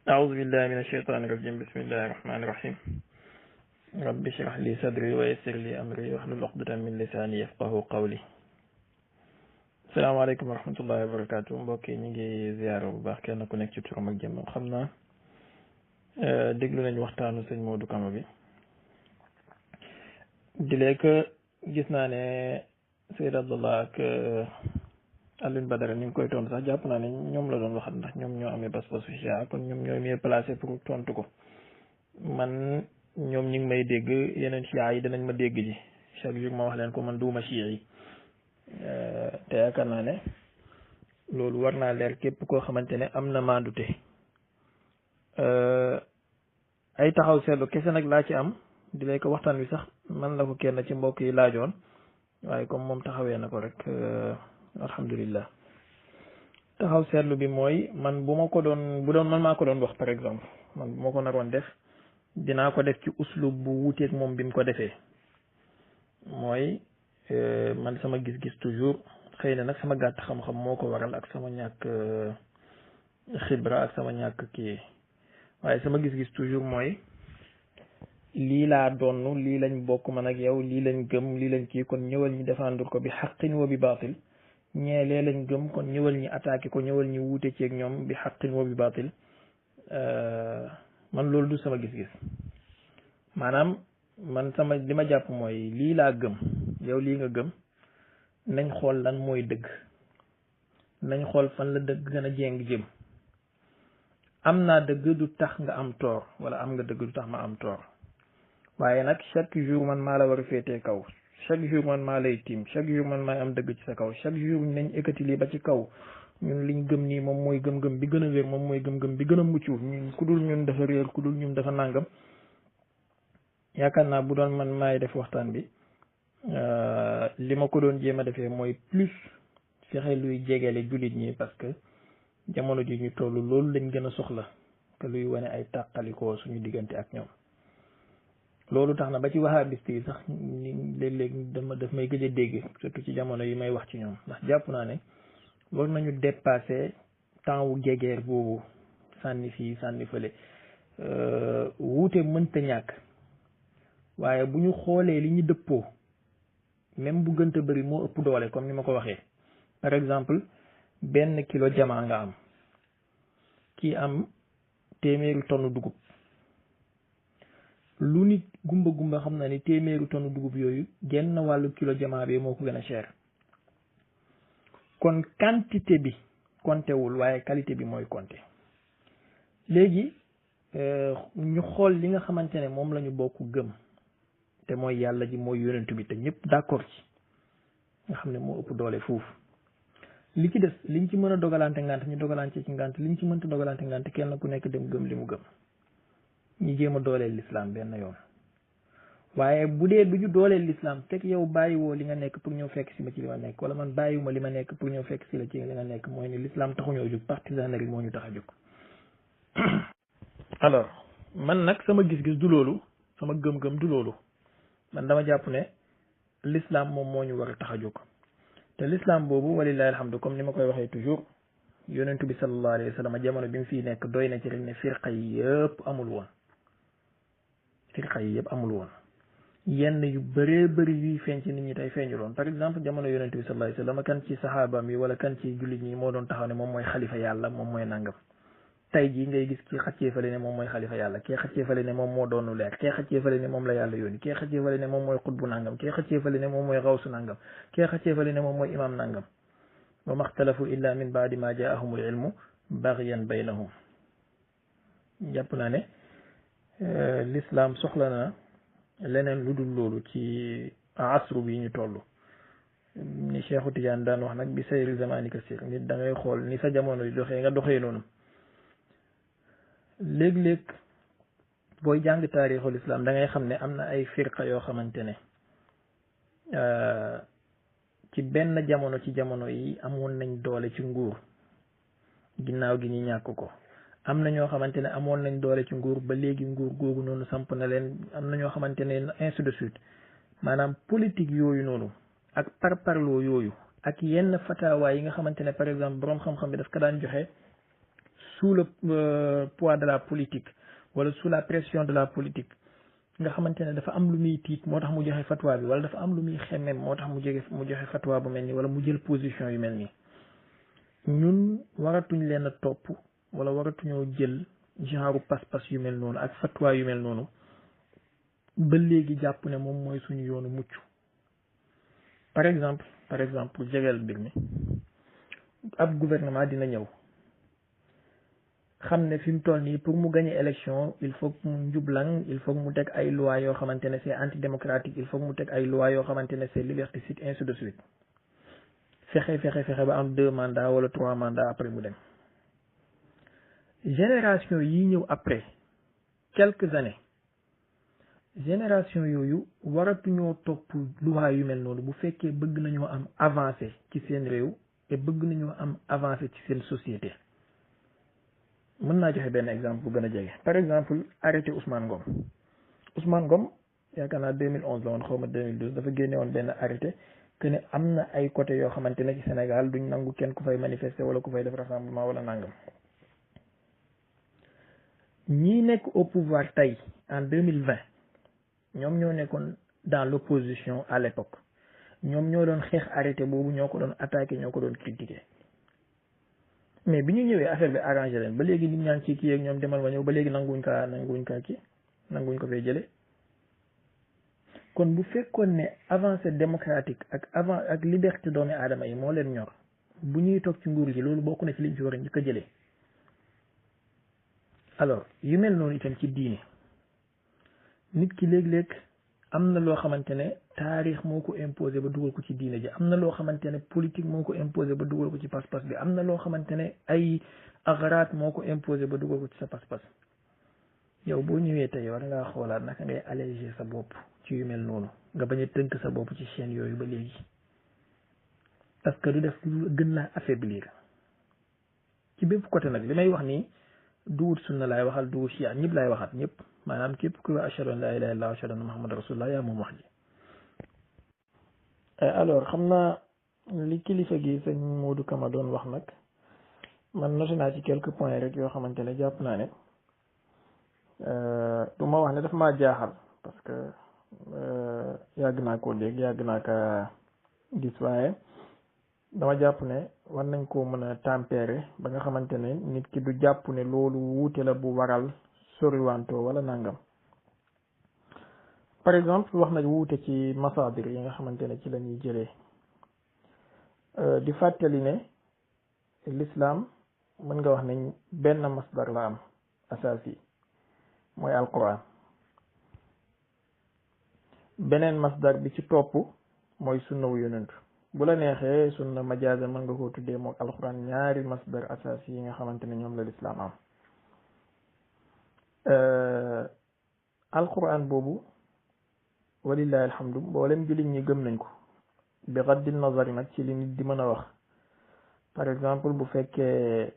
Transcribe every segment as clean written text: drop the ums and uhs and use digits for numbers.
أعوذ بالله من الشيطان الرجيم بسم الله الرحمن الرحيم رب اشرح لي صدري ويسر لي أمري واحلل عقدة من لساني يفقهوا قولي salaamaaleykum wa rahmatullahi wa barakaatu mbokk yi ñu ngi ziyaara bu baax kenn ku nekk ci turam ak jëmmam xam naa déglu nañ waxtaanu sëñ Modou Kama bi di lekk gis naa ne Seyd Abdallah ak Alioune Badara ni ngi koy tontu sax jàpp naa ne ñoom la doon waxat ndax ñoom ñoo amee pas-pas fi kon ñoom ñooy mieux placé pour tontu ko man ñoom ñi ngi may dégg yeneen chia yi danañ ma dégg ji chaque jour ma wax leen ko man duuma chia yi te yaakaar naa ne loolu war naa leer képp koo xamante ne am na maandute ay taxaw seetlu kese nag laa ci am di lay ko waxtaan wi sax man la ko kenn ci mbokk yi laajoon waaye comme moom taxawee na ko rek alhamdulillah taxaw seetlu bi mooy man bu doon man maa ko doon wax par exemple man bu ma ko naroon def dinaa ko def ci uslub bu wuuteeg moom bi mu ko defee mooy man sama gis-gis toujours xëy na nag sama gàtt xam-xam moo ko waral ak sama ñàkk xibra ak sama ñàkk kii waaye sama gis-gis toujours mooy lii laa donn lii lañ bokk man ak yow lii lañ gëm lii lañ kii kon ñëwal ñi défendre ko bi xaqin wa bi baatil ñeelee lañ gëm kon ñëwal ñi attaqué ko ñëwal ñi wuute ceeg ñoom bi xaqin wa bi baatil man loolu du sama gis-gis maanaam man sama li ma jàpp mooy lii laa gëm yow lii nga gëm nañ xool lan mooy dëgg nañ xool fan la dëgg gën a jéng jëm am naa dëgg du tax nga am toor wala am nga dëgg du tax ma am toor waaye nag chaque jour man maa la war a féetee kaw chaque jour man maa lay tiim chaque jour man maay am dëgg ci sa kaw chaque jour nañ ekkati lii ba ci kaw ñun liñ gëm nii moom mooy gëm-gëm bi gën a wér moom mooy gëm-gëm bi gën a mucc ñun ku dul ñun dafa réer ku dul ñun dafa nàngam yaakaar naa bu doon man maay def waxtaan bi li ma ko doon jéem a defee mooy plus fexe luy jegele jullit ñi parce que jamono ji ñu toll loolu lañ gën a soxla te luy wane ay tàqalikoo suñu diggante ak ñoom loolu tax na ba ci wahabiste yi sax léeg-léeg daf may gëj a dégg surtout ci jamono yi may wax ci ñoom ndax jàpp naa ne war nañu dépasser temps wu jegeer boobu sànni fii sànni fële wuute mënta ñàkk waaye bu ñu xoolee li ñu dëppoo même bu gënta bëri moo ëpp doole comme ni ma ko waxee par exemple benn kilo jamaa nga am kii am téeméeri tonne dugub lu nit gumba xam na ni téeméeri tonne dugub yooyu genn wàllu kilo jamaa bi moo ko gën a cher kon quantité bi compté wul waaye qualité bi mooy compté léegi ñu xool li nga xamante ne moom la ñu bokk gëm te mooy yàlla ji mooy yonentu bi te ñëpp d'accord ci nga xam ne moo ëpp doole foofu li ci des liñ ci mën a dogalante ngant ñu dogalante ci ngant liñ ci mënta dogalante ngant kenn ku nekk dem gëm li mu gëm ñu jéem a dooleel l'islam benn yoon waaye bu dee du ñu dooleel l'islam fekk yow bàyyiwoo li nga nekk pour ñëw fekk si ma ci li ma nekk wala man bàyyiwuma li ma nekk pour ñëw fekk si la ci li nga nekk mooy ni l'islam taxuñoo jóg partisanerie moo ñu tax a jóg alors man nag sama gis-gis du loolu sama gëm-gëm du loolu man dama jàpp ne l'islam moom moo ñu war a tax a jóg te l'islam boobu walillahi alhamdu comme ni ma koy waxee toujours yonentu bi sallallahu alayhi wa sallam jamono bi mu fii nekk doy na ci rek ne firqa yi yëpp amul woon yenn yu bëree bëri yuy feeñ ci nit ñi tey feeñuloon par exemple jamono yonentu bi sallallahu alayhi wa sallam kan ci saxaabaam yi wala kan ci jullit ñi moo doon taxaw ne moom mooy xalifa yàlla moom mooy nangam tey jii ngay gis kii xëccee fale ne moom mooy xalifa yàlla kii xëccee fale ne moom moo doonu leer kii xëccee fale ne moom la yàlla yónni kii xëccee fale ne moom mooy xutbu nangam kii xëccee fale ne moom mooy xawsu nangam kii xëccee fale ne moom mooy imam nangam wa maxtalafu illa min baadi ma jaahumul ilmu baghyan baynahum jàpp naa ne l'islam soxla na leneen lu dul loolu ci asru bi ñu toll ni Cheikhu Tidiane daan wax nag bi sayri zamanika sir nit da ngay xool ni sa jamono di doxee nga doxee noonu léeg-léeg booy jàng taarixul islam da ngay xam ne am na ay firqa yoo xamante ne ci benn jamono ci jamono yi amoon nañ doole ci nguur ginnaaw gi ñu ñàkk ko am na ñoo xamante ne amoon nañ doole ci nguur ba léegi nguur googu noonu samp na leen am na ñoo xamante ne ainsi de suite maanaam politique yooyu noonu ak parparloo yooyu ak yenn fatawa yi nga xamante ne par exemple boroom xam-xam bi daf ko daan joxe sous le poids de la politique wala sous la pression de la politique nga xamante ne dafa am lu muy tiit moo tax mu joxe fatwa bi wala dafa am lu muy xemmem moo tax mu joxe fatwa bu mel nii wala mu jël position yu mel nii ñun waratuñ leen a topp wala waratuñoo jël genre pas-pas yu mel noonu ak fatwa yu mel noonu ba léegi jàpp ne moom mooy suñu yoonu mucc par exemple jegeel mbir mi ab gouvernement dina ñëw xam ne fi mu toll nii pour mu gagner élection il faut que mu njublang il faut que mu teg ay loi yoo xamante ne c'est antidémocratique il faut que mu teg ay loi yoo xamante ne c'est liberticide ainsi de suite fexe ba am 2 mandats wala 3 mandats après mu dem génération yi ñëw après quelques années génération yooyu waratuñoo topp loi yu mel noonu bu fekkee bëgg nañoo am avancé ci seen réew et bëgg nañoo am avancé ci seen société mën naa joxe benn exemple bu gën a jege par exemple arrêté Ousmane Ngom yaakaar naa 2011 la woon xaw ma 2012 dafa génne woon benn arrêté que ne am na ay côté yoo xamante ne ci Sénégal duñ nangu kenn ku fay manifester wala ku fay def rassemblement wala nangam ñi nekk au pouvoir tey en 2020 ñoom ñoo nekkoon dans l'opposition à l'époque ñoom ñoo doon xeex arrêté boobu ñoo ko doon attaqué ñoo ko doon critiqué mais bi ñu ñëwee affaire bi arrangé leen ba léegi nit ñaa ngi ci kii ak ñoom demal ma ñëw ba léegi nanguwuñ ko fay jële kon bu fekkoon ne avancée démocratique ak liberté doomi aadama yi moo leen ñor bu ñuy toog ci nguur gi loolu bokk na ci liñ fi war a njëkk a jëlee alors yu mel noonu itam ci diine nit ki léeg-léeg am na loo xamante ne taarix moo ko imposé ba dugal ko ci diine ji am na loo xamante ne politique moo ko imposé ba dugal ko ci pas-pas bi am na loo xamante ne ay agaraat moo ko imposé ba dugal ko ci sa pas-pas yow boo ñëwee tey war ngaa xoolaat naka ngay alléger sa bopp ci yu mel noonu nga bañ a tënk sa bopp ci chaîne yooyu ba léegi parce que du def gën laa affaiblir ci bépp côté nag li may wax nii duwut sunna laay waxal duwut chia ñëpp laay waxat ñëpp maanaam képp ku wax ashhadu an la ilaha illallah wa ashhadu anna muhammadan rasulullah yaa moom wax ji alors xam naa li kilifa gi sëñ Modou Kama doon wax nag man noté naa ci quelques points rek yoo xamante ne jàpp naa ne du ma wax ne daf maa jaaxal parce que yàgg naa koo dégg yàgg naa ka gis waaye dama jàpp ne war nañ koo mën a tempérer ba nga xamante ne nit ki du jàpp ne loolu wuute la bu waral soriwanto wala nangam par exemple wax na wuute ci masaadir yi nga xamante ne ci la ñuy jëlee di fàttali ne l'islam mën nga wax ne benn masdar la am asaasi mooy alquran beneen masdar bi ci topp mooy sunna wu yonentu bu la neexee sunna majaaza mën nga koo tuddee mook alquran ñaari masdar asaasi yi nga xamante ne ñoom la l'islam am alquran boobu walillahi alhamdu mboolem jullit ñi gëm nañ ko bi xaddil nazari nag ci li nit di mën a wax par exemple bu fekkee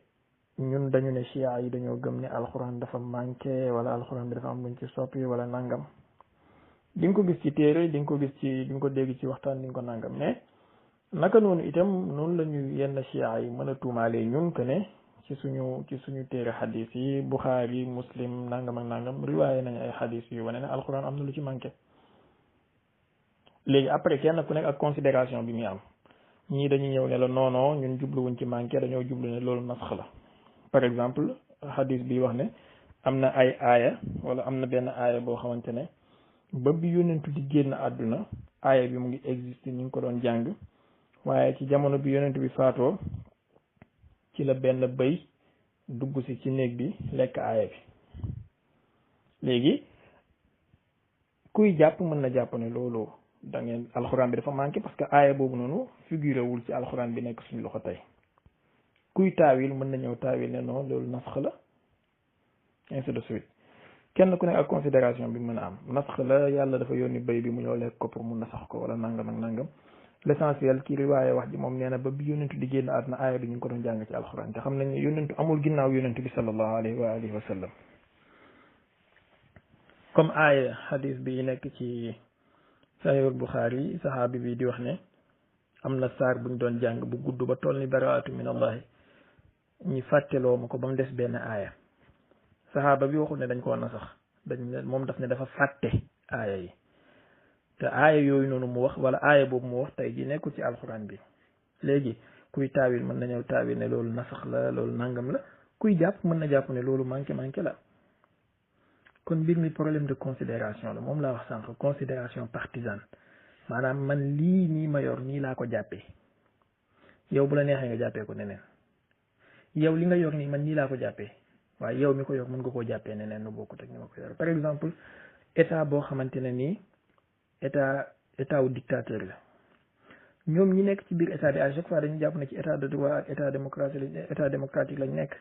ñun dañu ne chia yi dañoo gëm ne alquran dafa manqué wala alquran bi dafa am luñ ci soppi wala nangam di nga ko gis ci téere di nga ko gis ci di nga ko dégg ci waxtaan di nga ko nangam mais naka noonu itam noonu la ñu yenn chia yi mën a tuumaalee ñun que ne ci suñu téere xadis yi Buxaari Muslim nangam ak nangam riwaaye nañu ay xadis yu wane ne alxuraan am na lu ci manqué léegi après kenn ku nekk ak considération bi muy am ñii dañuy ñëw ne la non ñun jubluwuñ ci manqué dañoo jublu ne loolu nasx la par exemple xadis bi wax ne am na ay aaya wala am na benn aaya boo xamante ne ba bi yonentu di génn àdduna aaya bi mu ngi existe ñu ngi ko doon jàng waaye ci jamono bi yonentu bi faatoo ci la benn bëy dugg si ci néeg bi lekk aaya bi léegi kuy jàpp mën na jàpp ne loolu da ngeen alxuraan bi dafa manqué parce que aaya boobu noonu figuré wul ci alxuraan bi nekk suñu loxo tey kuy taawil mën na ñëw taawil ne non loolu nasx la ainsi de suite kenn ku nekk ak considération bi mën a am nasx la yàlla dafa yónni bëy bi mu ñëw lekk ko pour mu nasax ko wala nangam ak nangam l'essentiel ki riwaaye wax ji moom nee na ba bi yónnentu di génn àdduna aaya bi ñu ngi ko doon jàng ci alxuraan te xam nañ ne yónnentu amul ginnaaw yónnentu bi sallallahu alayhi wa alihi wa sallam comme aaya hadis bi nekk ci sahihul Buxaari sahaabi bi di wax ne am na saar buñ doon jàng bu gudd ba toll ni baraatu min allahi ñi fàtteloo ma ko ba mu des benn aaya saxaaba bi waxul ne dañ koo nasax moom daf ne dafa fàtte aaya yi te aaya yooyu noonu mu wax wala aaya boobu mu wax tey ji nekkul ci alxuraan bi léegi kuy taawil mën na ñëw taawil ne loolu nasax la loolu nangam la kuy jàpp mën na jàpp ne loolu manqué la kon mbir mi problème de considération la moom laa wax sànq considération partisane maanaam man lii nii ma yor nii laa ko jàppee yow bu la neexee nga jàppee ko neneen yow li nga yor nii man nii laa ko jàppee waaye yow mi ko yor mën nga koo jàppee neneen nu bokkut ak ni ma ko yor par exemple état boo xamante ne nii état wu dictateur la ñoom ñi nekk ci biir état bi à chaque fois dañu jàpp ne ci état de droit ak état démocratique lañ nekk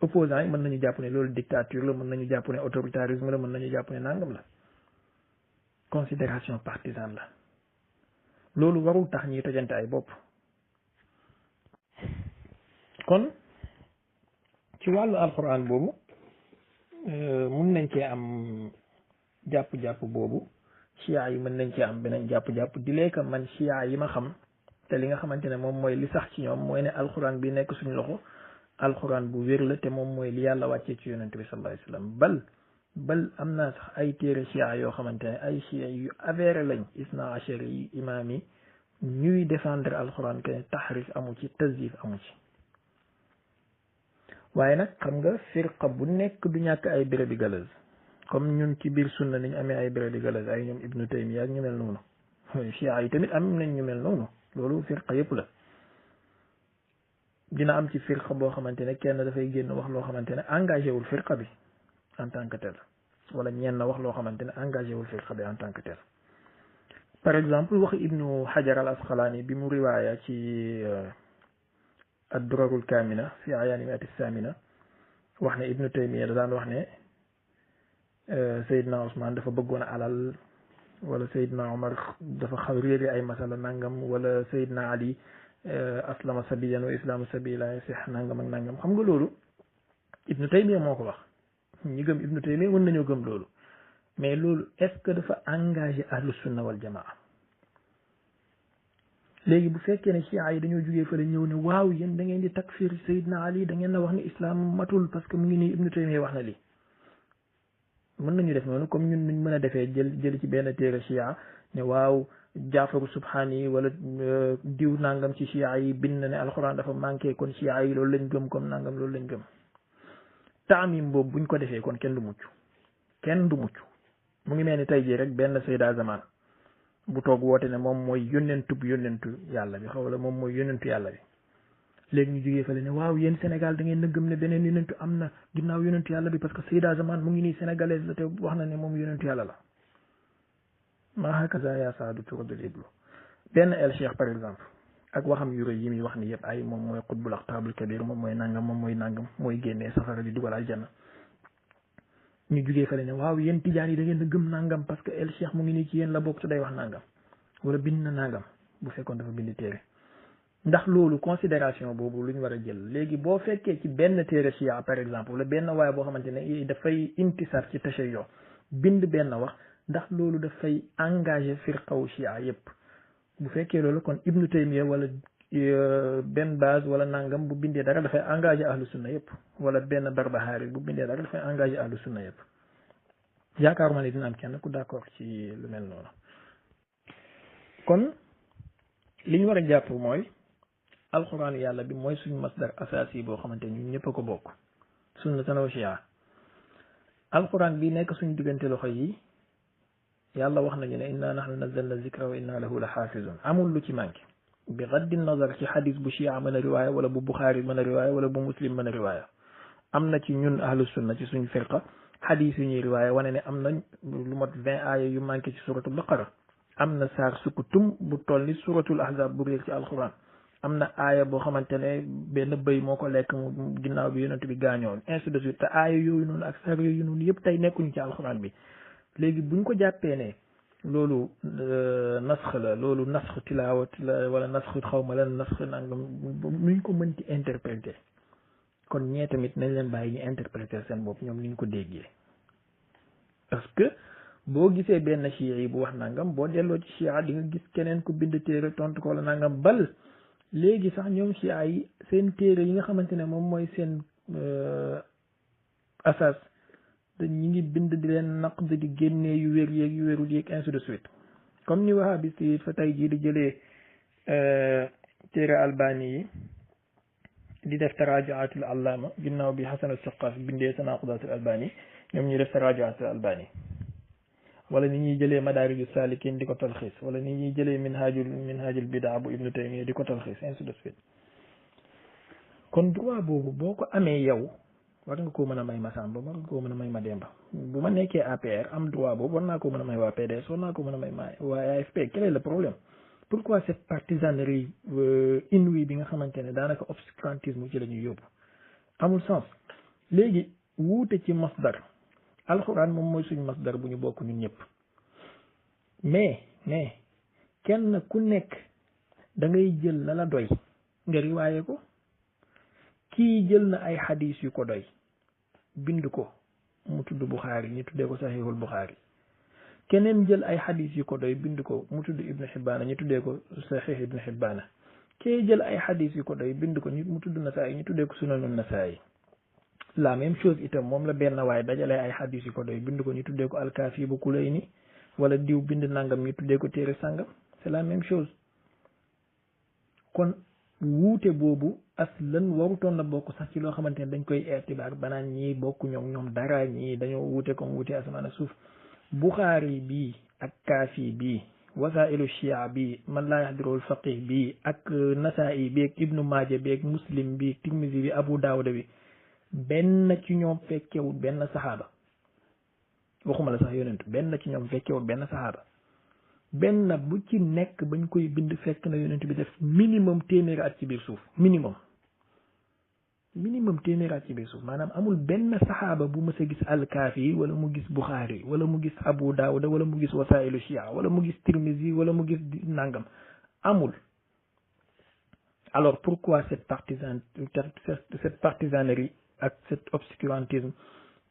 opposants yi mën nañu jàpp ne loolu dictature la mën nañu jàpp ne autoritarisme la mën nañu jàpp ne nangam la considération partisane la loolu warul tax ñuy tojante ay bopp kon ci wàllu alxuraan boobu mun nañ cee am jàpp-jàpp boobu chia yi mën nañ cee am beneen jàpp-jàpp di leeka man chia yi ma xam te li nga xamante ne moom mooy li sax ci ñoom mooy ne alxuraan bi nekk suñu loxo alxuraan bu wér la te moom mooy li yàlla wàccee ci yonent bi sallallahu alayhi wasallam bal am naa sax ay téere chia yoo xamante ne ay chia yu avéré lañ isna achari yi imaam yi ñuy défendre alxuraan que ne taxrif amu ci tasdif amu ci waaye nag xam nga firqa bu nekk du ñàkk ay bérébi galaz comme ñun ci biir sunna niñ amee ay bérébi galaz ay ñoom ibnu taymiya ak ñu mel noonu chia yi tamit am nañ ñu mel noonu loolu firqa yëpp la dina am ci firqa boo xamante ne kenn dafay génn wax loo xamante ne engagé wul firqa bi en tant que tel wala ñenn wax loo xamante ne engagé wul firqa bi en tant que tel par exemple wax ibnu hajar al asqalaani bi mu riwaaya ci ad-durarul kaamina fi ayaani mi'ati samina wax ne ibnu taymiya da daan wax ne Seydina Ousmane dafa bëggoon alal wala Seydina Omar dafa xaw réeri ay masala nangam wala Seydina Ali aslama sabiyan wa islaamu sabila sih nangam ak nangam xam nga loolu ibnu taymiya moo ko wax ñi gëm ibnu taymiya mën nañoo gëm loolu mais loolu est-ce que dafa engagé ahlu sunna wal jamaa léegi bu fekkee ne chia yi dañoo jógee fële ñëw ne waaw yéen da ngeen di takfir Seydina Ali da ngeen na wax ne islam matul parce que mu ngi nii ibnu taymiya wax na lii mën nañu def noonu comme ñun nuñ mën a defee jël ci benn téere chia ne waaw jaafaru subhaani wala diw nangam ci chia yi bind na ne alxuraan dafa manqué kon chia yi loolu lañ gëm comme nangam loolu lañ gëm taamim boobu buñ ko defee kon kenn du mucc mu ngi mel ni tey jii rek benn sayda zaman bu toog woote ne moom mooy yónnentu yàlla bi xaw la moom mooy yónnentu yàlla bi léegi ñu jógee fële ne waaw yéen Sénégal da ngeen na gëm ne beneen yónnentu am na ginnaaw yónnentu yàlla bi parce que sayda zaman mu ngi nii sénégalaise la te wax na ne moom yónnentu yàlla la maa hakaza yaa saadu turadul iblu benn el cheikh par exemple ak waxam yu rëy yi muy wax ni yëpp ay moom mooy xutbul aqtaabul kabir moom mooy nangam mooy génnee safara di dugal aljanna ñu jugee fële ne waaw yéen tijaan yi da ngeen a gëm nangam parce que el cheikh mu ngi nii ci yéen la bokk te day wax nangam wala bind na nangam bu fekkoon dafa bind téere ndax loolu considération boobu lu ñu war a jël léegi boo fekkee ci benn téere chia par exemple wala benn waaye boo xamante ne dafay intisar ci tashayyo bind benn wax ndax loolu dafay engagé firqawu chia yépp bu fekkee loolu kon ibnu taymiya wala benn base wala nangam bu bindee dara dafay engagé ahlu sunna yépp wala benn barbahari bu bindee dara dafay engagé ahlu sunna yépp yaakaaruma ne dina am kenn ku d'accord ci lu mel noonu kon li ñu war a jàpp mooy alxuraan yàlla bi mooy suñu masdar asaasi boo xamante ñun ñëpp a ko bokk sunnatan wa shi'a alxuraan bi nekk suñu diggante loxo yi yàlla wax nañu ne inna nahnu nazzalna zikra wa inna lahu la xaafizun amul lu ci manqué bi gaddi nazar ci xadis bu chia mën a riwaaya wala bu buxaari mën a riwaaya wala bu muslim mën a riwaaya am na ci ñun ahlu sunna ci suñu firqa xadis yu ñuy riwaaya wane ne am na lu mot 20 aaya yu manqué ci suratul baqara am na saar sukkutum bu toll ni suratul ahzab bu réer ci alquran am na aaya boo xamante ne benn bëy moo ko lekk mu ginnaaw bi yonent bi gaañoon ainsi de suite te aaya yooyu noonu ak saar yooyu noonu yëpp tey nekkuñu ci alquran bi léegi buñ ko jàppee ne loolu nasx la loolu nasx tilaawat la wala nasx xawma lan nasx nangam nuñ ko mënti interpréter kon ñee tamit nañ leen bàyyi ñu interpréter seen bopp ñoom niñ ko déggee parce que boo gisee benn chia yi bu wax nangam boo delloo ci chia di nga gis keneen ku bind téere tontu ko wala nangam bal léegi sax ñoom ci ay seen téere yi nga xamante ne moom mooy seen asas te ñi ngi bind di leen naqd di génnee yu wér yeeg yu wérul yeeg ainsi de suite comme ni wahabist yi fa tey jii di jëlee téere albani yi di def tarajaatul allama ginnaaw bi Hasan al-Saqaf bindee tanaqudatul albani ñoom ñuy def tarajaatul albani wala ni ñuy jëlee madaariju saalikin di ko talxiis wala ni ñuy jëlee minhajul bidaa bu ibnu taymiya di ko talxiis ainsi de suite kon droit boobu boo ko amee yow war nga koo mën a may Masamba war nga koo mën a may Mademba bu ma nekkee APR am droit boobu war naa koo mën a may waa PDS war naa koo mën a may waa AFP quel est le problème pourquoi cette partisanerie inouïe bi nga xamante ne daanaka obscurantisme ci la ñuy yóbbu amul sens léegi wuute ci masdar alxuraan moom mooy suñu masdar bu ñu bokk ñun ñëpp mais kenn ku nekk da ngay jël la la doy nga riwaaye ko kii jël na ay xadis yu ko doy bind ko mu tudd Buxaari ñu tuddee ko saxiixul Buxaari keneen jël ay xadis yu ko doy bind ko mu tudd Ibnu Xibbaana ñu tuddee ko saxiix Ibnu Xibbaana kee jël ay xadis yu ko doy bind ko mu tudd Nasaayi ñu tuddee ko sunanu Nasaayi la même chose itam moom la benn waaye dajalee ay xadis yu ko doy bind ko ñu tuddee ko alkaafi bu Kulayni wala diw bind nangam ñu tuddee ko téere sàngam c'est la même chose kon wuute boobu aslan warutoon na bokk sax ci loo xamante ne dañ koy itibaar banaan ñii bokku ñoom dara ñii dañoo wuute comme wuute asamaan ak suuf Buxaari bii ak kaafi bii wasailu chia bi man laa yaxdirul faqih bi ak Nasaa'i bi ak Ibnu Maaja bi ak Muslim bi Tirmisi bi Abu Daawuda bi benn ci ñoom fekkewul benn saxaaba waxuma la sax yonent benn ci ñoom fekkewul benn saxaaba benn bu ci nekk bañ koy bind fekk na yonent bi def minimum téeméeri at ci biir suuf minimum téeméeri at ci biir suuf maanaam amul benn saxaaba bu mës a gis alkaafi wala mu gis Buxaari wala mu gis Abu Daawuda wala mu gis wasailu chia wala mu gis Tirmisi wala mu gis nangam amul. Alors pourquoi cette partisanerie ak cet obscurantisme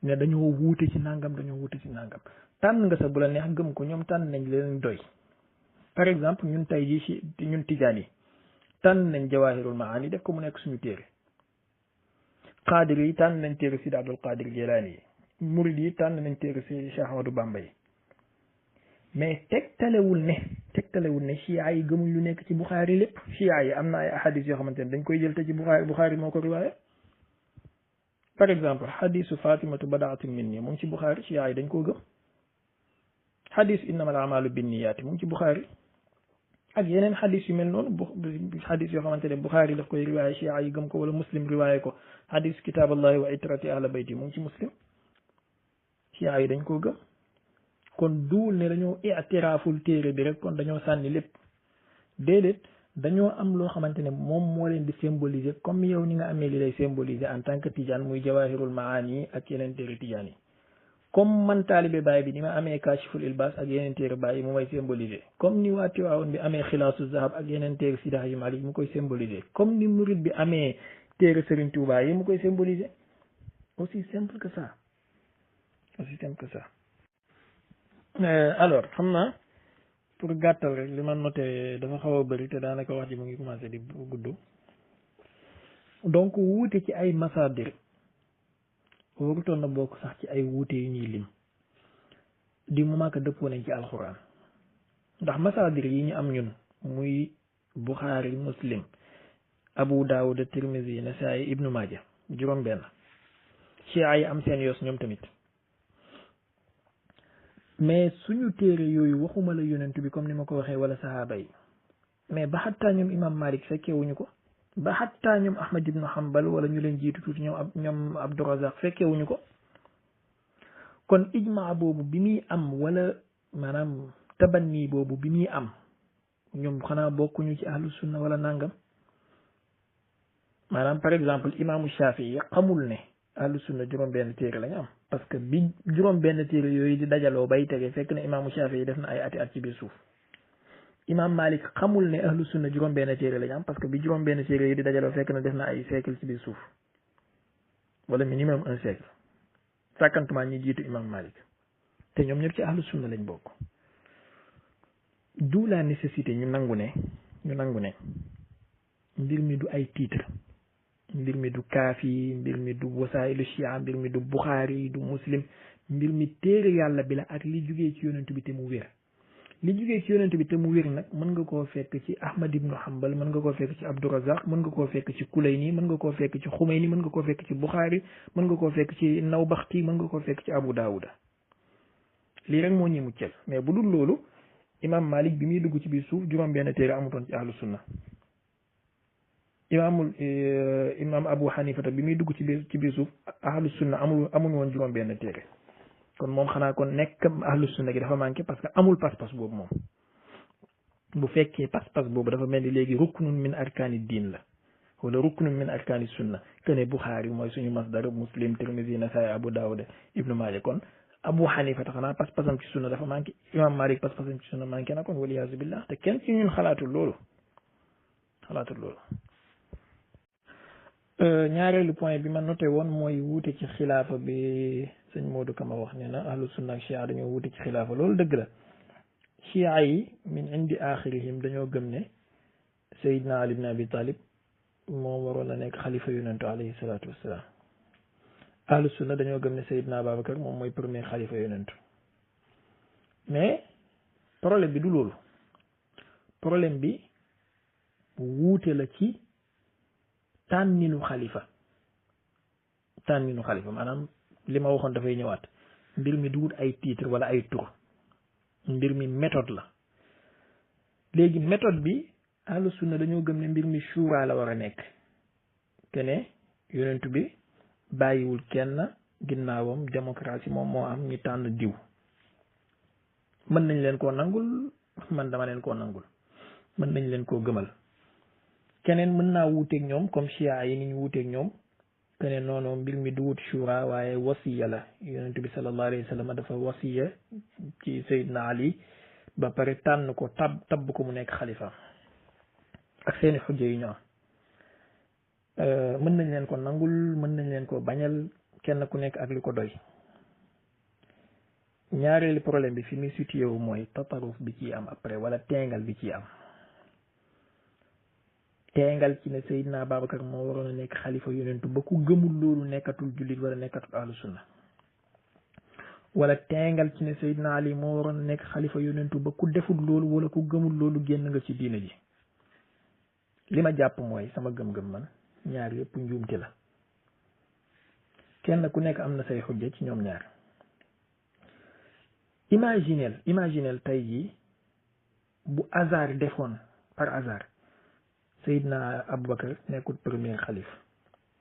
ne dañoo wuute ci nangam tànn nga sa bu la neex gëm ko ñoom tànn nañ leen doy par exemple ñun tey jii ci ñun tijaan yi tànn nañ Jawaahirul Maani def ko mu nekk suñu téere Qaadir yi tànn nañ téere Sidi Abdul Qaadir Jilaani yi murid yi tànn nañ téere si Cheikh Ahmadou Bamba yi mais tegtalewul ne chia yi gëmuñ lu nekk ci Buxaari lépp chia yi am na ay ahadis yoo xamante ne dañ koy jël te ci Buxaari moo ko riwaaya par exemple xadisu Fatimatu badaatun minni mu ngi ci Buxaari chia yi dañ koo gëm xadis innamal amalu binniyaati mu ngi ci Buxaari ak yeneen xadis yu mel noonu xadis yoo xamante ne Buxaari daf koy riwaaya chia yi gëm ko wala Muslim riwaaya ko xadis kitaaballahi wa itrati ahla bayti mu ngi ci Muslim chia yi dañ koo gëm kon duul ne dañoo itiraaful téere bi rek kon dañoo sànni lépp déedéet dañoo am loo xamante ne moom moo leen di symboliser comme yow ni nga amee li lay symboliser en tant que tijaan muy Jawahirul Maani ak yeneen téere tijaan yi comme man taalibe baay bi ni ma amee Kashiful Ilbaas ak yeneen téere baay yi mu may symboliser comme ni waa Tiwaawoon bi amee Xilaasu Zahab ak yeneen téere Sidi Hajji Maalik mu koy symboliser comme ni murid bi amee téere Serigne Touba yi mu koy symboliser aussi simple que ça alors xam naa pour gàttal rek li ma noté dafa xaw a bëri te daanaka wax ji mu ngi commencé di gudd donc wuute ci ay masaadir warutoon na bokk sax ci ay wuute yu ñuy lim di mu màkk dëppoo nañ ci alxuraan ndax masaadir yi ñu am ñun muy Buxaari Muslim Abu Daawuda Tirmisi Nasaayi Ibnu Maaja juróom benn ci ay am seen yos ñoom tamit mais suñu téere yooyu waxuma la yonent bi comme ni ma ko waxee wala sahaaba yi mais ba xattaa ñoom imam Malik fekkewuñu ko ba xattaa ñoom Ahmad ibnu Hanbal wala ñu leen jiitu tuuti ñoom Abdurazaq fekkewuñu ko kon ijmaa boobu bi muy am wala maanaam tabanni boobu bi muy am ñoom xanaa bokkuñu ci ahlu sunna wala nangam maanaam par exemple imaamu Shafii xamul ne ahlu sunna juróom benn téere lañu am parce que bi juróom benn téere yooyu di dajaloo bay tege fekk na imaamu Shafii def na ay ati at ci biir suuf imaam Malik xamul ne ahlu sunna juróom benn téere lañu am parce que bi juróom benn téere yooyu di dajaloo fekk na def na ay siècle ci biir suuf wala minimum un siècle sàkkantumaa ñi jiitu imaam Malik te ñoom ñëpp ci ahlu sunna lañ bokk d'où la nécessité ñu nangu ne mbir mi du ay titre, mbir mi du kaafi, mbir mi du wasaa'ilu Shia, mbir mi du Bukhari du Muslim, mbir mi téere yàlla bi la ak li jugee ci yonent bi te mu wér. li jugee ci yonent bi te mu wér nag mën nga koo fekk ci Ahmad ibnu Hanbal, mën nga koo fekk ci Abdurazaq, mën nga koo fekk ci Kulayni, mën nga koo fekk ci Xumayni, mën nga koo fekk ci Bukhari, mën nga koo fekk ci Nawbaxti, mën nga koo fekk ci Abu Daawuda. lii rek moo ñi muccel. mais bu dul loolu imam Malik bi muy dugg ci biir suuf juróom benn téere amutoon ci ahlu sunna. imam Abu Hanifata bi muy dugg ci biir suuf ahlu sunna amul woon juróom benn téere. kon moom xanaa kon nekk ahlu sunna gi dafa manqué parce que amul pas-pas boobu moom. bu fekkee pas-pas boobu dafa mel ni léegi ruknun min arkaani diin la wala ruknun min arkaani sunna que ne Bukhari mooy suñu masdar, Muslim, Tirmisi, Nasaa'i, Abu Daawud, Ibnu Maaja. kon Abu Hanifa ta xanaa pas-pasam ci sunna dafa manqué, imam Malik pas-pasam ci sunna manqué na kon waliyaazu billah. te kenn ci ñun xalaatul loolu. ñaareelu point bi ma noté woon mooy wuute ci xilaafa bi sëñ Modou Kama wax ne na ahlu sunna ak Shia dañoo wuute ci xilaafa. loolu dëgg la. Shia yi min indi axirihim dañoo gëm ne Seydina Ali ibn Abi Talib moom waroon a nekk xalifa yonentu alayhi salaatu wassalaam. ahlu sunna dañoo gëm ne Seydina Ababacar moom mooy premier xalifa yonentu. mais problème bi du loolu. problème bi wuute la ci tànninu xalifa maanaam li ma waxoon dafay ñëwaat. mbir mi du wut ay titre wala ay tur. mbir mi méthode la. léegi méthode bi ahlu sunna dañoo gëm ne mbir mi shura la war a nekk. te ne yonentu bi bàyyiwul kenn ginnaawam, démocratie moom moo am ñu tànn diw. mën nañ leen koo nangul, man dama leen koo nangul. mën nañ leen koo gëmal. keneen mën naa wuuteeg ñoom comme Shia yi ni ñu wuuteeg ñoom. keneen noonu mbir mi du wut shura waaye wasiya la. yonentu bi sallallahu alayhi wa sallam dafa wasiya ci Seydina Ali ba pare tànn ko tabb ko mu nekk xalifa ak seeni xujja yu ñoo mën nañ leen ko nangul, mën nañ leen ko bañal, kenn ku nekk ak li ko doy. ñaareelu problème bi fi muy situé wu mooy tataruf bi ciy am après wala teengal bi ciy am. teengal ci ne Seydina Babacar moo waroon a nekk xalifa yonentu ba ku gëmul loolu nekkatul jullit wala nekkatul ahlu sunna. wala teengal ci ne Seydina Ali moo waroon a nekk xalifa yonentu ba ku deful loolu wala ku gëmul loolu génn nga ci diina ji. li ma jàpp mooy sama gëm-gëm man ñaar yëpp njuumte la. kenn ku nekk am na say xujja ci ñoom ñaar. imaginel tey jii bu hasard defoon par hasard Seydina Aboubacar nekkul premier xalif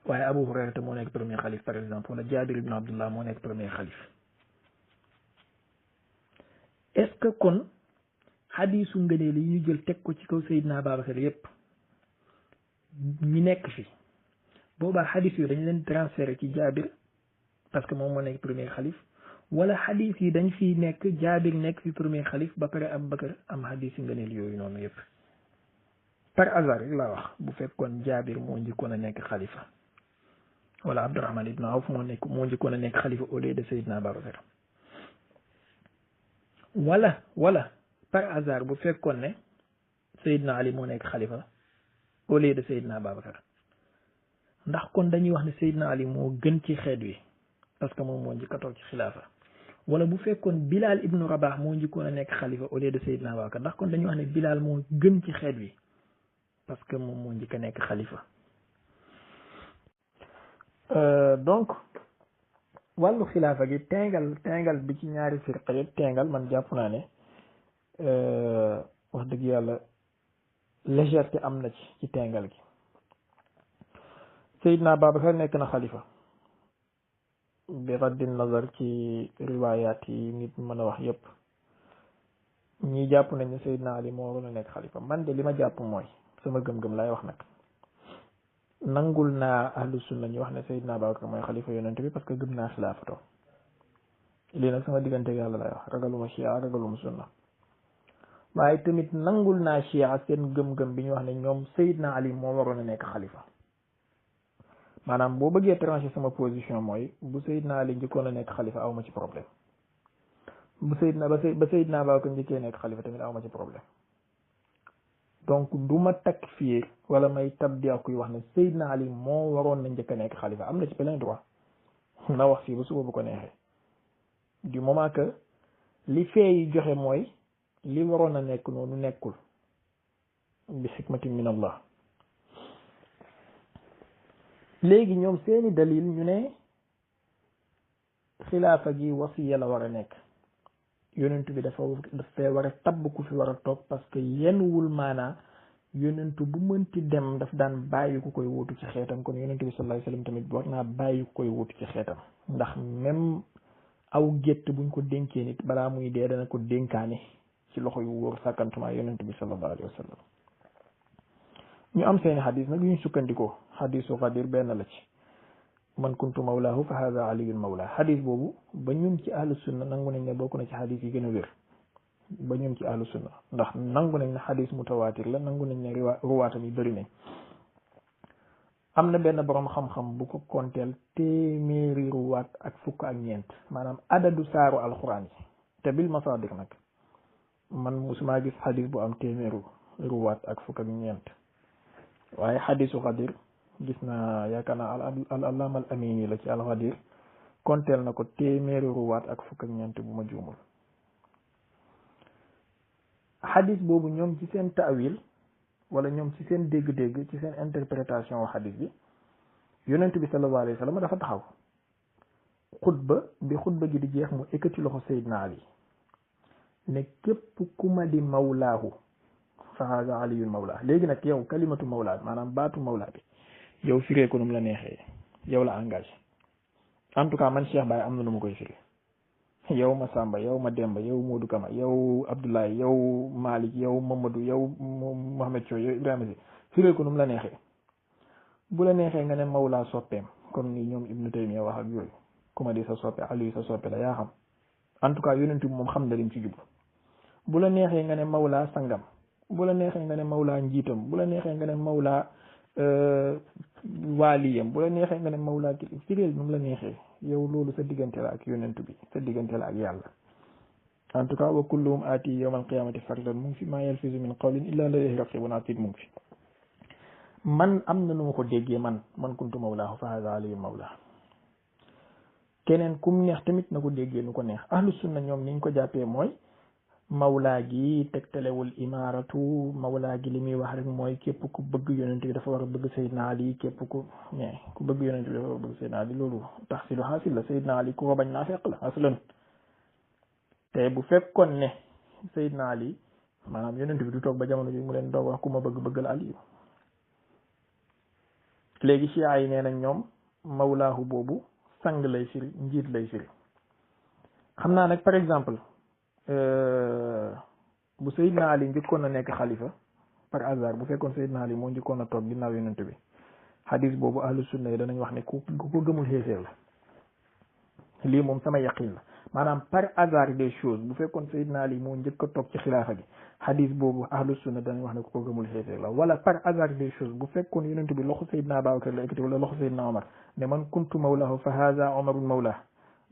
waaye Abu Hurayra moo nekk premier xalif par exemple wala Jaabir ibn Abdullah moo nekk premier xalif. est-ce que kon xadiisu ngëneel yi ñu jël teg ko ci kaw Seydina Aboubacar yépp ñi nekk fi boobaa xadiis yooyu dañ leen transféré ci Jaabir parce que moom moo nekk premier xalif wala xadiis yi dañ fi nekk Jaabir nekk fi premier xalif ba pare Aboubacar am xadiis yi ngëneel yooyu noonu yépp. par hasard rek laa wax bu fekkoon Jaabir moo njëkkoon a nekk xalifa wala Abdurahman ibn Awf moo njëkkoon a nekk xalifa au lieu de Seydina Ababacar wala par hasard bu fekkoon ne Seydina Ali moo nekk xalifa au lieu de Seydina Ababacar ndax kon dañuy wax ne Seydina Ali moo gën ci xeet wi parce que moom moo njëkk a toog ci xilaafa wala bu fekkoon Bilal ibnu Rabah moo njëkkoon a nekk xalifa au lieu de Seydina Ababacar ndax kon dañuy wax ne Bilal moo gën ci xeet wi parce que moom moo njëkk a nekk xalifa. donc wàllu xilaafa gi tengal bi ci ñaari firqa yëpp tengal man jàpp naa ne wax dëgg yàlla légèreté am na ci tengal gi. Seydina Babacar nekk na xalifa bi raddin nazar ci riwaayaat yi nit mën a wax yëpp ñi jàpp nañ ne Seydina Ali moo waroon a nekk xalifa. man de li ma jàpp mooy sama gëm-gëm lay wax nag nangul naa ahlu sunna ñu wax ne Seydina Babacar mooy xalifa yonent bi parce que gëm naa xilaafato lii nag sama diggante yàlla lay wax ragaluma Shia ragaluma sunna waaye tamit nangul naa Shia seen gëm-gëm bi ñu wax ne ñoom Seydina Ali moo waroon a nekk xalifa. maanaam boo bëggee trancher sama position mooy bu Seydina Ali njëkkoon a nekk xalifa awma ci problème ba Seydina Babacar njëkkee nekk xalifa tamit awma ci problème donc du ma takfiir wala may tabdia kuy wax ne Seydina Ali moo waroon na njëkk a nekk xalifa. am na ci plein droit na wax fii ba suba bu ko neexee, du moment que li feeyi joxe mooy li waroon a nekk noonu nekkul bi xikmatin min Allah. léegi ñoom seeni dalil ñu ne xilaafa gi wasiya la war a nekk, yonentu bi dafay war a tabb ku fi war a toog, parce que yenn wul maanaa yonentu bu mënti dem daf daan bàyyi ku koy wuutu ci xeetam, kon yonentu bi sallallahu alayhi wasallam tamit war naa bàyyi ku koy wuutu ci xeetam. ndax même aw gétt buñ ko dénkee nit balaa muy dee dana ko dénkaane ci loxo yu wóor sàkkantuma yonentu bi sallallahu alayhi wasallam. ñu am seeni xadis nag yu ñu sukkandikoo. xadisu Xadir benn la ci, man kuntu mawlaahu fa hada aliyun mawla. xadis boobu ba ñun ci ahlu sunna nangu nañ ne bokk na ci xadis yi gën a wér ba ñun ci ahlu sunna, ndax nangu nañ ne xadis mutawaatir la, nangu nañ ne ruwaatam yi bëri nañ. am na benn borom xam-xam bu ko konteel téeméeri ruwaat ak fukk ak ñeent, maanaam adadu saaru alxuraan yi te bil masaadir nag. man musuma gis xadis bu am téeméeru ruwaat ak fukk ak ñeent, waaye xadisu Xadir gis naa yaakaar naa al allaama al amini la ci al Xadir konteel na ko téeméeri ruwaat ak fukk ak ñeent bu ma juumul. xadis boobu ñoom ci seen taawil wala ñoom ci seen dégg-dégg ci seen interprétation wa xadis bi, yonent bi sallallahu alayhi wa sallam dafa taxaw xutba bi xutba gi di jeex mu ekkati loxo Seydina Ali ne képp ku ma di mawlaahu fa haza aliyun mawla. léegi nag yow kalimatu mawla maanaam baatu mawla bi yow firee ko nu mu la neexee, yow la engagé. en tout cas man Cheikh Baye am na nu ma koy firee. yow ma Samba, yow ma Demba, yow Modou Kama, yow Abdoulaye, yow Malick, yow Mamadou, yow Mohamed Thioy, yow Ibrahima si firee ko nu mu la neexee. bu la neexee nga ne mawla soppeem comme ni ñoom Ibnu Taymiya wax ak yooyu, ku ma di sa soppe Aliou sa soppe la yaa xam. en tout cas yonent bi moom xam na lim ci jublu. bu la neexee nga ne mawla sangam, bu la neexee nga ne mawla njiitam, bu la neexee nga ne mawla waaliyam, bu la neexee nga ne mawla ki fireel nu mu la neexee yow. loolu sa diggante la ak yonent bi, sa diggante la ak yàlla. en tout cas wa kulluhum aati yawmal qiyaamati fardan mu ngi fi maa yalfizu min qawlin illa ladayhi raqibun atid mu ngi fi. man am na nu ma ko déggee man kuntu mawlaahu fa haza aliyu mawla. keneen kum neex tamit na ko déggee nu ko neex. ahlu sunna ñoom niñ ko jàppee mooy mawlaa gi tegtalewul imaaratu. mawlaa gi li muy wax rek mooy képp ku bëgg yonent bi dafa war a bëgg Seydina Ali, képp ku bëgg yonent bi dafa war a bëgg Seydina Ali. loolu taxsilu xaasil la. Seydina Ali ku ko bañ naa fekk la aslan. te bu fekkoon ne Seydina Ali maanaam yonent bi du toog ba jamono bi mu leen doog wax ku ma bëggal Ali. léegi chia yi nee nañ ñoom mawlaahu boobu sang lay firi, njiit lay firi. xam naa nag par exemple bu Seydina Ali njëkkoon na nekk xalifa par hasard, bu fekkoon Seydina Ali moo njëkkoon na toog ginnaaw yonent bi, hadis boobu ahlu sunna yi danañ wax ne ku ko gëmul xéeféer la. lii moom sama yaqin la. maanaam par hasard des choses bu fekkoon Seydina Ali moo njëkk a toog ci xilaafa gi, hadis boobu ahlu sunna danañ wax ne ku ko gëmul xéeféer la. wala par hasard des choses bu fekkoon yonent bi loxo Seydina Abubakar la ekkati wala loxo Seydina Omar ne man kuntu mawlahu fa haza omarun mawlah,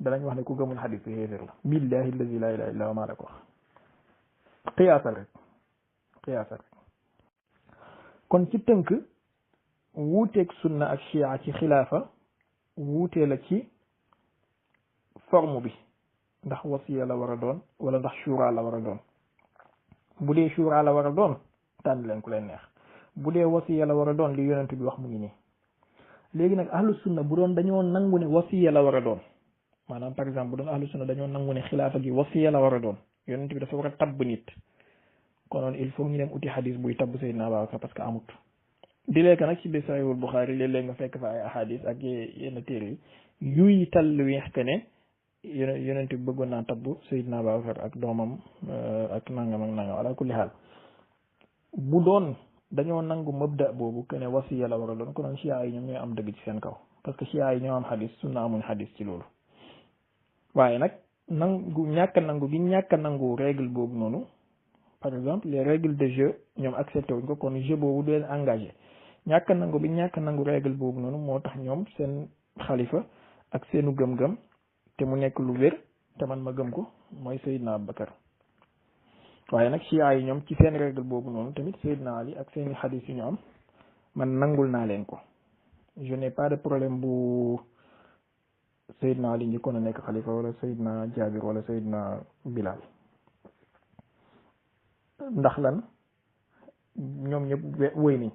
danañ wax ne ku gëmul hadis bi xéeféer la. billahi allazi la ilaha illa huwa maa la ko wax. qiyaasal rek. kon ci tënk wuuteeg sunna ak chia ci xilaafa wuutee la ci forme bi, ndax wasiya la war a doon wala ndax shura la war a doon. bu dee shura la war a doon tànn leen ku leen neex, bu dee wasiya la war a doon li yonent bi wax mu ngi nii. léegi nag ahlu sunna bu doon dañoo nangu ne wasiya la war a doon, maanaam par exemple bu doon ahlu sunna dañoo nangu ne xilaafa gi wasiya la war a doon, yonent bi dafa war a tabb nit, konoon il faut ñu dem uti xadis buy tabb Seydina Abubakar parce que amut. di lekk nag ci biir Sahihul Bukhari léeg-léeg nga fekk fa ay ahadis ak yenn téere yi yuy tal weex que ne yonent bi bëggoon naa tabb Seydina Abubakar ak doomam ak nangam ak nangam. ala kulli xaal bu doon dañoo nangu mabda boobu que ne wasiya la war a doon, konoon chia yi ñoom ñooy am dëgg ci seen kaw, parce que chia yi ñoo am xadis, sunna amuñ xadis ci loolu. waaye nag ñàkk nangu règle boobu noonu, par exemple les règles de jeu ñoom accepté wuñ ko, kon jeu boobu du leen engagé. ñàkk nangu règle boobu noonu moo tax ñoom seen xalifa ak seenu gëm-gëm te mu nekk lu wér te man ma gëm ko mooy Seydina Abubakar. waaye nag chia yi ñoom ci seen règle boobu noonu tamit Seydina Ali ak seeni xadis yu ñu am man nangul naa leen ko je n'ai pas de problème bu Seydina Ali njëkkoon a nekk xalifa wala Seydina Jaabir wala Seydina Bilal ndax lan ñoom ñëpp wëy niñ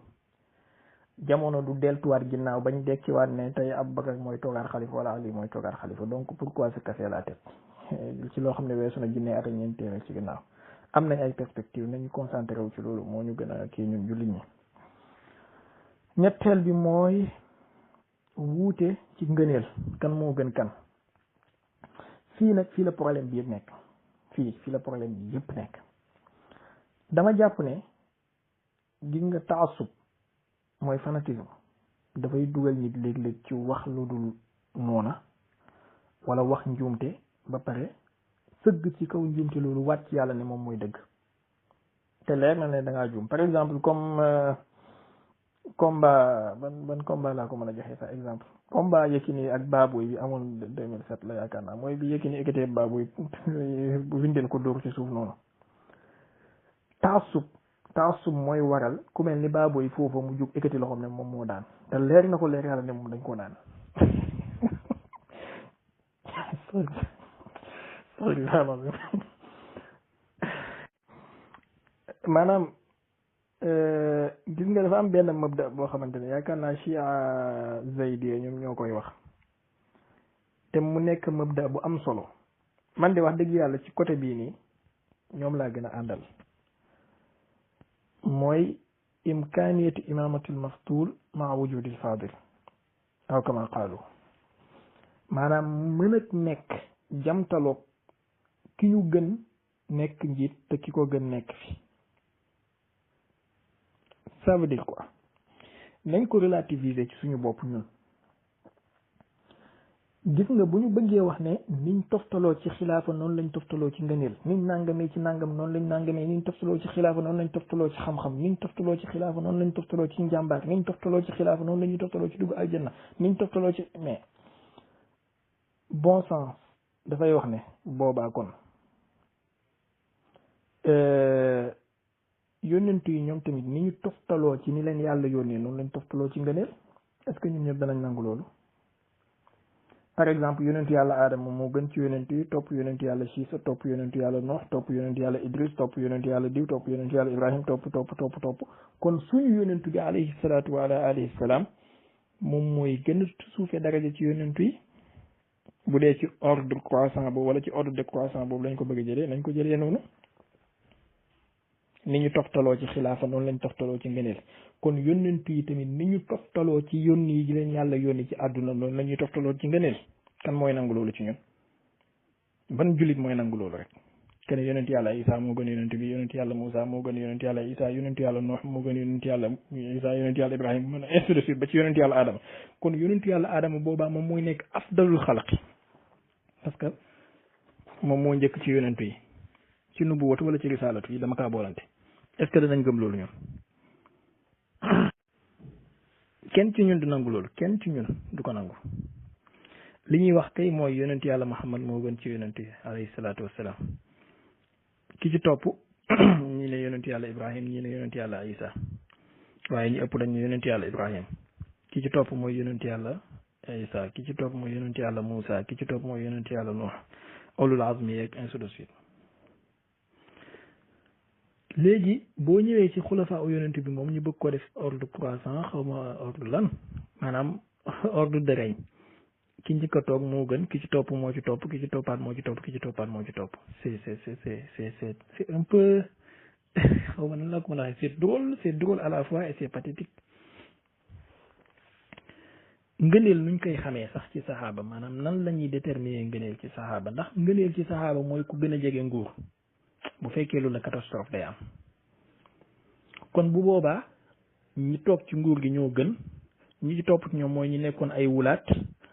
jamono du deltuwaat ginnaaw bañ dekkiwaat ne tey Abubakar mooy toogaat xalifa wala Ali mooy toogaat xalifa donc pourquoi se casser la tête ci loo xam ne weesu na junne at ak ñeent téeméer ci ginnaaw am nañ ay perspective nañu concentré wu ci loolu moo ñu gën a kii ñun jullit ñi. ñetteel bi mooy wuute ci ngëneel kan moo gën kan fii nag fii la problème bi yëpp nekk fii la problème bi yëpp nekk dama jàpp ne gis nga taassub mooy fanatisme dafay dugal nit léeg-léeg ci wax lu dul noona wala wax njuumte ba pare sëgg ci kaw njuumte loolu wàcc yàlla ne moom mooy dëgg te leer na ne da ngaa juum par exemple comme combat ban combat laa ko mën a joxe sax exemple combat Yékini ak Baboy bi amoon 2007 la yaakaar naa mooy bi Yékini ekkatee Baboy bu windeen ko dóor ci suuf noonu taassub mooy waral ku mel ni Baboy foofa mu jug ekkati loxoom ne moom moo daan te leer na ko leer yàlla ne moom dañ koo daan maanaam gis nga dafa am benn mabda boo xamante ne yaakaar naa chia zaydiya ñoom ñoo koy wax te mu nekk mabda bu am solo man de wax dëgg yàlla ci côté bii nii ñoom laa gën a àndal mooy imkaaniyatu imamatul maftul maa wujudil fadil aw kama qaalu maanaam mën ak nekk jamtaloog ki ñu gën nekk njiit te ki ko gën nekk fi ça veut dire quoi nañ ko relativiser ci suñu bopp ñun gis nga bu ñu bëggee wax ne niñ toftaloo ci xilaafa noonu lañ toftaloo ci ngëneel niñ nangamee ci nangam noonu lañ nangamee niñ toftaloo ci xilaafa noonu lañ toftaloo ci xam-xam niñ toftaloo ci xilaafa noonu lañ toftaloo ci njàmbaar niñ toftaloo ci xilaafa noonu la ñuy toftaloo ci dugg aljanna niñ toftaloo ci mais bon sens dafay wax ne boobaa kon yónnent yi ñoom tamit ni ñu toftaloo ci ni leen yàlla yónnee noonu lañ toftaloo ci ngëneel est-ce que ñun ñëpp danañ nangu loolu par exemple yónnent yàlla Aadama moo gën ci yónnent yi topp yónnent yàlla Siisa topp yónnent yàlla Noox topp yónnent yàlla Idris topp yónnent yàlla diw topp yónnent yàlla Ibrahim topp kon suñu yónnent bi alayhi salaatu wa alayhi salaam moom mooy gën a suufee daraja ci yónnent yi bu dee ci ordre croissant boobu wala ci ordre décroissant boobu lañ ko bëgg a jëlee nañ ko jëlee noonu ni ñu toftaloo ci xilaafa noonu lañ toftaloo ci ngëneel kon yónnent yi tamit ni ñu toftaloo ci yónni yi leen yàlla yónni ci àdduna noonu la ñuy toftaloo ci ngëneel kan mooy nangu loolu ci ñun ban jullit mooy nangu loolu rek kenn yónnent yàlla Isaa moo gën yónnent bi yónnent yàlla Muusaa moo gën yónnent yàlla Isaa yónnent yàlla Noox moo gën yónnent yàlla Isaa yónnent yàlla Ibrahima mën a ainsi de suite ba ci yónnent yàlla Adama kon yónnent yàlla Adama boobaa moom mooy nekk afdalul xalqi parce que moom moo njëkk ci yónnent yi ci nubuwatu wala ci risaalatu yi dama kaa boolante est-ce que danañ gëm loolu ñun kenn ci ñun du nangu loolu kenn ci ñun du ko nangu li ñuy wax kay mooy yonent yàlla Muhammad moo gën ci yonent yi alayhi salaatu wassalaam ki ci topp ñii ne yonent yàlla Ibrahim ñii ne yonent yàlla Isa waaye ñi ëpp dañu yonent yàlla Ibrahim ki ci topp mooy yonent yàlla Isa ki ci topp mooy yonent yàlla Muusa ki ci topp mooy yonent yàlla Nuux ulul azmi yeeg ainsi de suite léegi boo ñëwee ci xulafaa u yonent bi moom ñu bëgg ko def ordre croissant xaw ma ordre lan maanaam ordre de règne ki njëkk a toog moo gën ki ci topp moo ci topp ki ci toppaat moo ci topp ki ci toppaat moo ci topp c'est un peu xaw ma nan laa ko mën a waxee c'est drôle à la fois et c'est pathétique ngëneel nuñ koy xamee sax ci saxaaba maanaam nan la ñuy déterminer ngëneel ci saxaaba ndax ngëneel ci saxaaba mooy ku gën a jege nguur bu fekkee loolu la catastrophe day am kon bu boobaa ñi toog ci nguur gi ñoo gën ñi ci topp ci ñoom mooy ñi nekkoon ay wulaat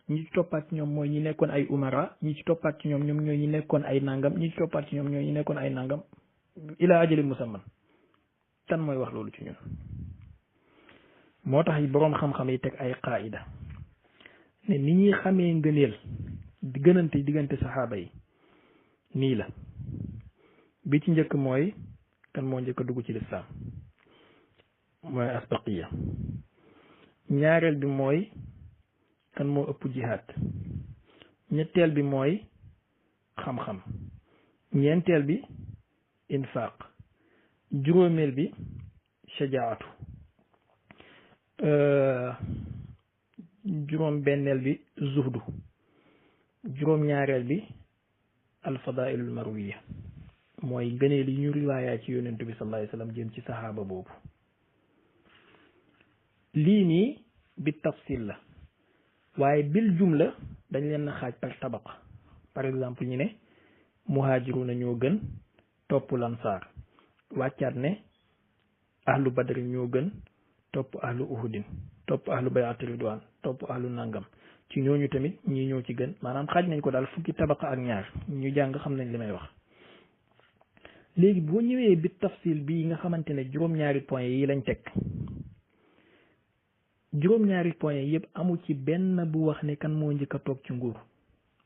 ñi ci toppaat ci ñoom mooy ñi nekkoon ay umara ñi ci toppaat ci ñoom ñooy ñi nekkoon ay nangam ñi ci toppaat ci ñoom ñooy ñi nekkoon ay nangam ila ajali musamman kan mooy wax loolu ci ñun moo tax boroom xam-xam yi teg ay qaida ne ni ñuy xamee ngëneel diggante saxaaba yi nii la bi ci njëkk mooy kan moo njëkk a dugg ci lislaam mooy asbaqiya. ñaareel bi mooy kan moo ëpp jihaad. ñetteel bi mooy xam-xam. ñeenteel bi infaq. juróomeel bi shajaatu. juróom benneel bi zuhdu. juróom ñaareel bi alfadailul marwiya mooy gëneel yi ñu riwaayaa ci yonentu bi sallallahu alayhi wasallam jëm ci saxaaba boobu. lii nii bi tafsil la waaye bil jumla dañ leen na xaaj par tabaqa. par exemple ñu ne muhajiruna ñoo gën topp lansaar, wàccaat ne ahlu badri ñoo gën topp ahlu uhudin, topp ahlu bayati ridwan, topp ahlu nangam. ci ñooñu tamit ñii ñoo ci gën, maanaam xaaj nañ ko daal fukki tabaqa ak ñaar. ñu jàng xam nañ li may wax. léegi boo ñëwee bi tafsil bii nga xamante ne juróom-ñaari point yi lañ teg, juróom-ñaari point yëpp amu ci benn bu wax ne kan moo njëkk a toog ci nguur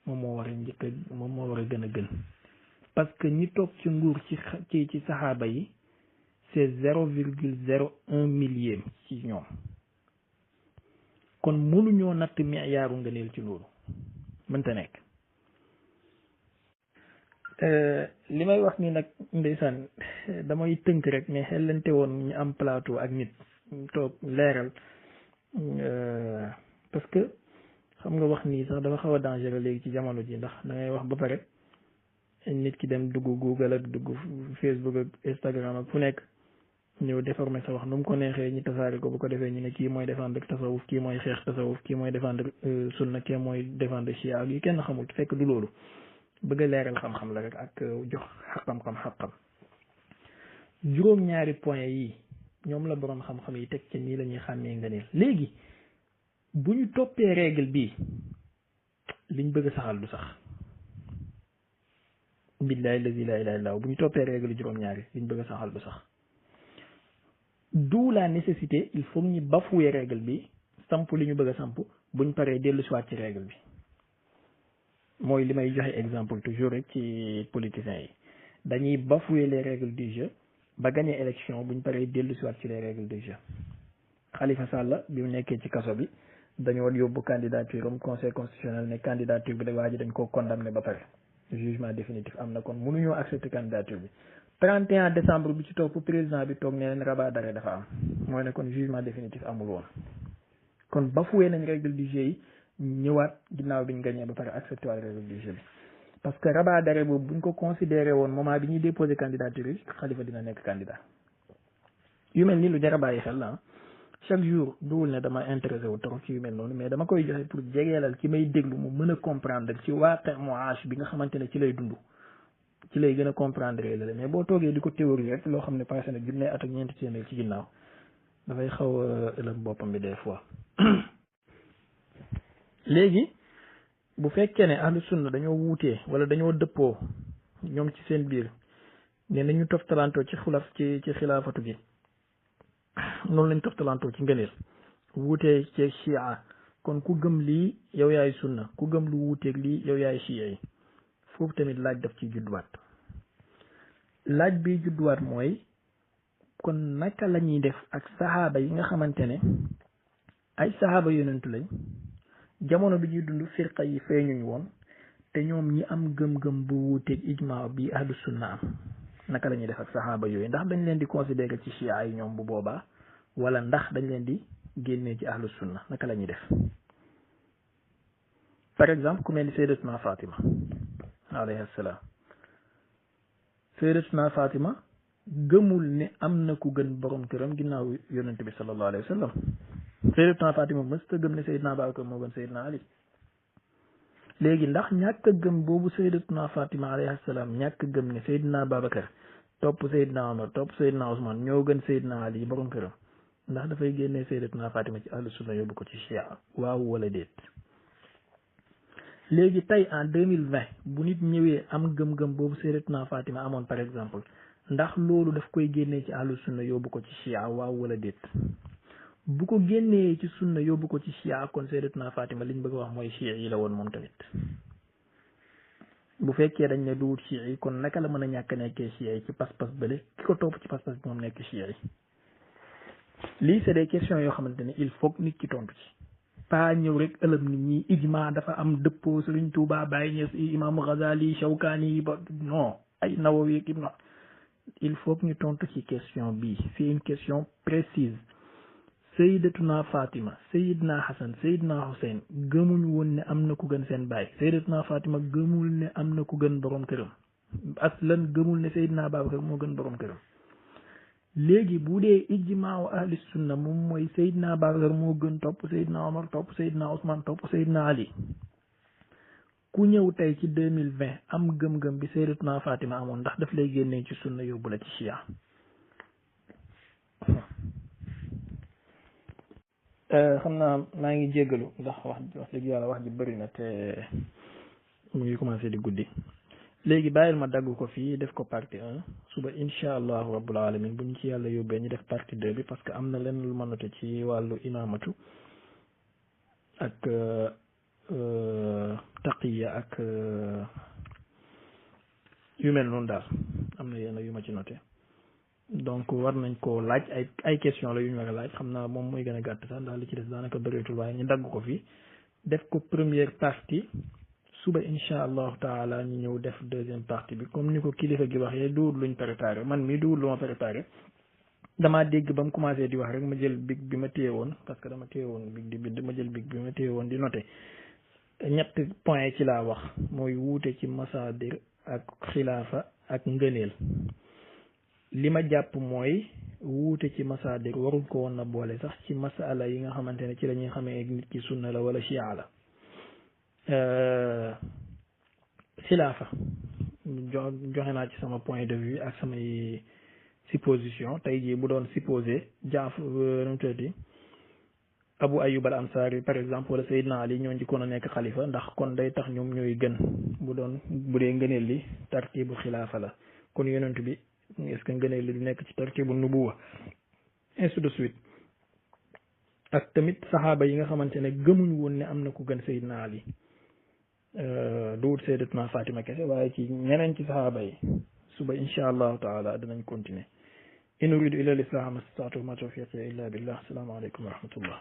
moom moo war a gën a gën. parce que ñi toog ci nguur ci saxaaba yi c'est 0,01 millième ci ñoom. kon mënuñoo natt miyaaru ngëneel ci loolu, mënta nekk. li may wax ni nag ndeysaan damay tënk rek mais xellante woon ñu am plateau ak nit toog leeral parce que xam nga wax nii sax dafa xaw a dangereux léegi ci jamono ji, ndax da ngay wax ba pare nit ki dem dugg Google ak dugg Facebook ak Instagram ak fu nekk ñëw déformer sa wax nu mu ko neexee ñu tasaare ko, bu ko defee ñu ne kii mooy défendre tasawuf, kii mooy xeex tasawuf, kii mooy défendre sunna, kii mooy défendre chia ak yu kenn xamul. fekk du loolu, bëgg a leeral xam-xam la rek ak jox xaqam. juróom-ñaari point yi ñoom la boroom xam-xam yi teg ci nii la ñuy xàmmee ngëneel. léegi bu ñu toppee règle bii liñ bëgg a saxal du sax. billahi lazi la ilaha illa bu ñu toppee règle juróom-ñaari liñ bëgg a saxal du sax. d'où la nécessité, il faut ñu bafouer règle bi, samp li ñu bëgg a samp, buñ paree dellu si waat ci règle bi. mooy li may joxe exemple toujours rek ci politiciens yi, dañuy bafouer les règles du jeu ba gagner élection, buñ paree dellu si waat ci les règles du jeu. Khalifa Sall bi mu nekkee ci kaso bi dañoo yóbbu candidature am conseil constitutionnel ne candidature bi da waa ji dañ koo condamné ba pare, jugement définitif am na, kon mënuñoo accepter candidature bi. 31 décembre bi ci topp président bi toog ne leen rabat d'arrêt dafa am, mooy ne kon jugement définitif amul woon. kon bafoué nañ règle du jeu yi, ñëwaat ginnaaw bi ñu gagné ba pare accepté waat règle du jeu bi. parce que rabat d'arrêt boobu buñ ko considéré woon moment bi ñuy déposé candidature yi, Khalifa dina nekk candidat. yu mel ni lu jar a bàyyi xel la chaque jour duwul ne dama intéressé wu trop ci yu mel noonu, mais dama koy joxe pour jegeelal ci may déglu mu mën a comprendre ci waaqe muash bi nga xamante ne ci lay dund, ci lay gën a comprendre la. mais boo toogee di ko théorie rek loo xam ne passé na junne at ak ñeenti téeméer ci ginnaaw, dafay xaw a ëlëm boppam bi des fois. léegi bu fekkee ne ahlu sunna dañoo wuutee wala dañoo dëppoo ñoom ci seen biir ne nañu toftalantoo ci ci xilaafatu gi, noonu lañ toftalantoo ci ngëneel, wuutee ci chia, kon ku gëm lii yow yaay sunna, ku gëm lu wuuteeg lii yow yaay chia yi. foofu tamit laaj daf ci judduwaat. laaj bi judduwaat mooy kon naka la ñuy def ak saxaaba yi nga xamante ne ay saxaaba yonentu lañ, jamono bi ñuy dund firqa yi feeñuñ woon, te ñoom ñi am gëm-gëm bu wuuteeg ijma bi ahlu sunna am. naka la ñuy def ak saxaaba yooyu, ndax dañ leen di considérer ci chia yi ñoom bu boobaa, wala ndax dañ leen di génnee ci ahlu sunna, naka la ñuy def. par exemple ku mel ni sayyidatuna Fatima alayhi salaam. sayyidatuna Fatima gëmul ne am na ku gën borom këram ginnaaw yonent bi sallallahu alayhi wa sallam. sayyidatuna Fatima mësta gëm ne Seydina Babacar moo gën Seydina Ali. léegi ndax ñàkk a gëm boobu sayyidatuna Fatima alayhi salaam ñàkk a gëm ne Seydina Babacar topp Seydina Omar topp Seydina Ousmane ñoo gën Seydina Ali borom këram, ndax dafay génnee sayyidatuna Fatima ci ahlu sunna yóbbu ko ci chia, waaw wala déet. léegi tey en 2020 bu nit ñëwee am gëm-gëm boobu sayyidatuna Fatima amoon par exemple, ndax loolu daf koy génnee ci ahlu sunna yóbbu ko ci chia, waaw wala déet. bu ko génnee ci sunna yóbbu ko ci chia, kon sayyidatuna Fatima liñ bëgg a wax mooy chia yi la woon moom tamit. bu fekkee dañ ne duwut chiites yi kon naka la mën a ñàkk nekkee chiites yi ci pas-pas bële ki ko topp ci pas-pas bi moom nekk chiites yi lii c'est des questions yoo xamante ne il faut nit ki tontu ci pas ñëw rek ëlëb nit ñi ijma dafa am dëppoo Sëriñ Tuubaa Baay Ñas Imam Ghazali Shawkaani ba non ay Nawawi ak Ibn il faut ñu tontu ci question bii c'est une question précise Sayyidatuna Fatima Sayyidna Hasan Sayyidna Hussein gëmuñ woon ne am na ku gën seen baay Sayyidatuna Fatima gëmul ne am na ku gën borom këram aslan gëmul ne Sayyidna Babacar moo gën borom këram léegi bu dee ijmaaw ahli sunna moom mooy Seydina Babacar moo gën topp Seydina Omar topp Seydina Ousmane topp Seydina Ali ku ñëw tey ci 2020 am gëm-gëm bi Seydatuna Fatima amoon ndax daf lay génnee ci sunna yóbbu la ci chia xam naa maa ngi jéggalu ndax wax dëgg yàlla wax ji bëri na te mu ngi commencé di guddi léegi bàyyil ma dagg ko fii def ko partie 1 suba incha allahu rabbul alamin bu ñu ci yàlla yóbbee ñu def partie 2 bi parce que am na leen lu ma noté ci wàllu imaamatu ak taqiya ak yu mel noonu daal am na yenn yu ma ci noté donc war nañ koo laaj ay question la yu ñu war a laaj xam naa moom mooy gën a gàtt sax ndax li ci des daanaka bëreetul waaye ñu dagg ko fii def ko première partie suba incha allahu taala ñu ñëw def deuxième partie bi comme ni ko kilifa gi waxee duwul luñ préparé man mii duwul lu ma préparé damaa dégg ba mu commencé di wax rek ma jël big bi ma téye woon parce que dama téye woon big di bind ma jël big bi ma téye woon di noté ñett point ci laa wax mooy wuute ci masaadir ak xilaafa ak ngëneel li ma jàpp mooy wuute ci masaadir waruñ ko woon na boole sax ci masala yi nga xamante ne ci la ñuy xamee nit ki sunna la wala chia la xilaafa joxe naa ci sama point de vue ak samay supposition tey jii bu doon supposé nu mu tuddati Abu Ayyub al Ansari par exemple wala Seydina Ali ñoo njëkkoon a nekk xalifa ndax kon day tax ñoom ñooy gën bu dee ngëneel li tartibu xilaafa la kon yonent bi est-ce que ngëneel li du nekk ci tartibu nubuwa ainsi de suite ak tamit saxaaba yi nga xamante ne gëmuñ woon ne am na ku gën Seydina Ali duwut Sayyidatuna Fatima kese waaye ci ñeneen ci saxaaba yi suba insha allahu taala dinañ continuer in uridu illa al-islaha ma stata'tu ma tawfiqi illa billah assalamu alaykum wa rahmatullah